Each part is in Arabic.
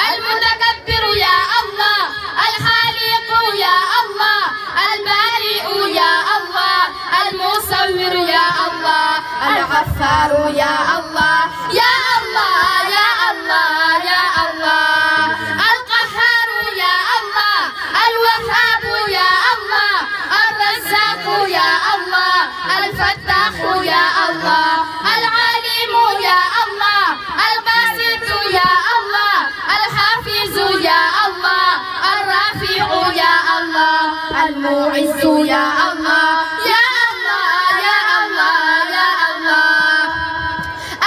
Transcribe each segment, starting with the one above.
المتكبر يا الله، الخالق يا الله، البارئ يا الله، المصور يا الله، الغفار يا الله، يا الله يا الله يا الله، القهار يا الله، الوهاب يا الله، الرزاق يا الله، الفتاح يا الله، العليم يا الله، الباسط يا الله، الحافظ يا الله، الرافع يا الله، المعز يا الله، يا الله يا الله يا الله،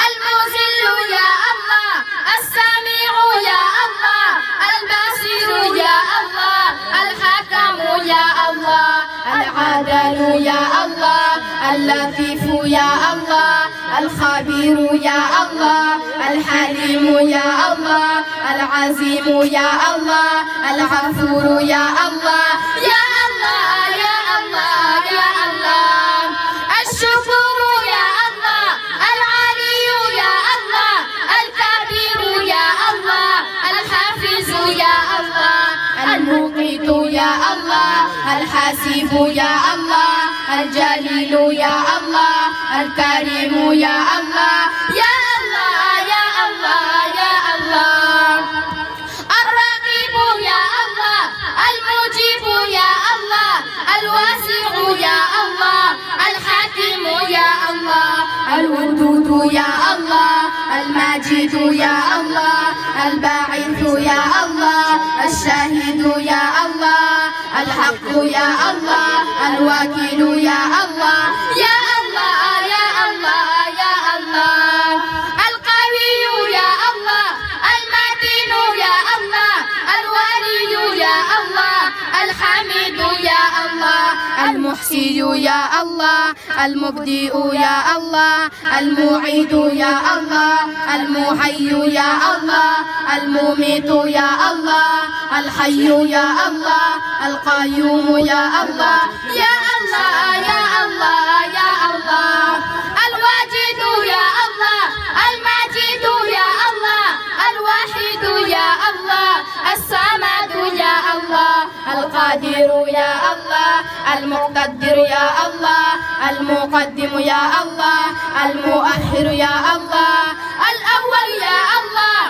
المذل يا الله، السميع يا الله، البصير يا الله، الحكم يا الله، العادل يا الله، اللطيف يا الله، الخبير يا الله، الحليم يا الله، العظيم يا الله، الغفور يا الله، يا الله يا الله يا الله، الشكور يا الله، العلي يا الله، الكبير يا الله، الحافظ يا الله، المقيت يا الله، الحاسب يا الله، الجليل يا الله، الكريم يا الله، يا الله يا الله يا الله، الرقيب يا الله، المجيب يا الله، الواسع يا الله، الحكيم يا الله، الودود يا الله، الماجد يا الله، الباعث يا الله، الشاهد يا الله، الحق يا الله، الوكيل يا الله، يا الله يا الله يا الله، القوي يا الله، المتين يا الله، الولي يا الله، الحميد يا الله، المحسن يا الله، المبدئ يا الله، المعيد يا الله، المحيي يا الله، المميت يا الله، الحي يا الله، القيوم يا الله، يا الله يا الله يا الله، الواجد يا الله، الماجد يا الله، الواحد يا الله، الصمد يا الله، القادر يا الله، المقتدر يا الله، المقدم يا الله، المؤخر يا الله، الأول يا الله،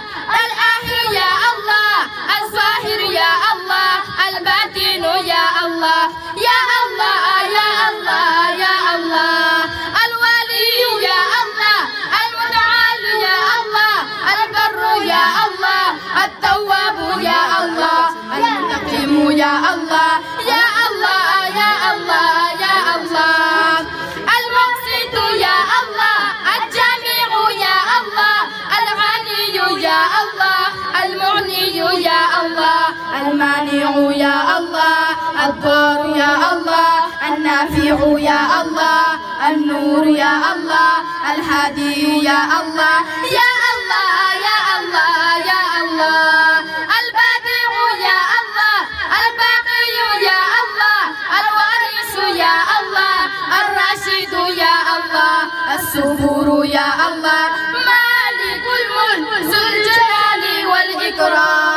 الآخر يا الله، الظاهر يا الله، الباطن يا الله، يا الله يا الله يا الله، الولي يا الله، المتعال يا الله، البر يا الله، التواب يا الله، المنتقم يا الله، يا الله يا الله يا الله، المقسط يا الله، الجميع يا الله، الغني يا الله، المغني يا الله، المانع يا الله، الضار يا الله، النافع يا الله، النور يا الله، الهادي يا الله، يا الله يا الله يا الله، البديع يا الله، الباقي يا الله، الوارث يا الله، الراشد يا الله، الصبور يا الله، مالك الملك ذو الجلال والإكرام.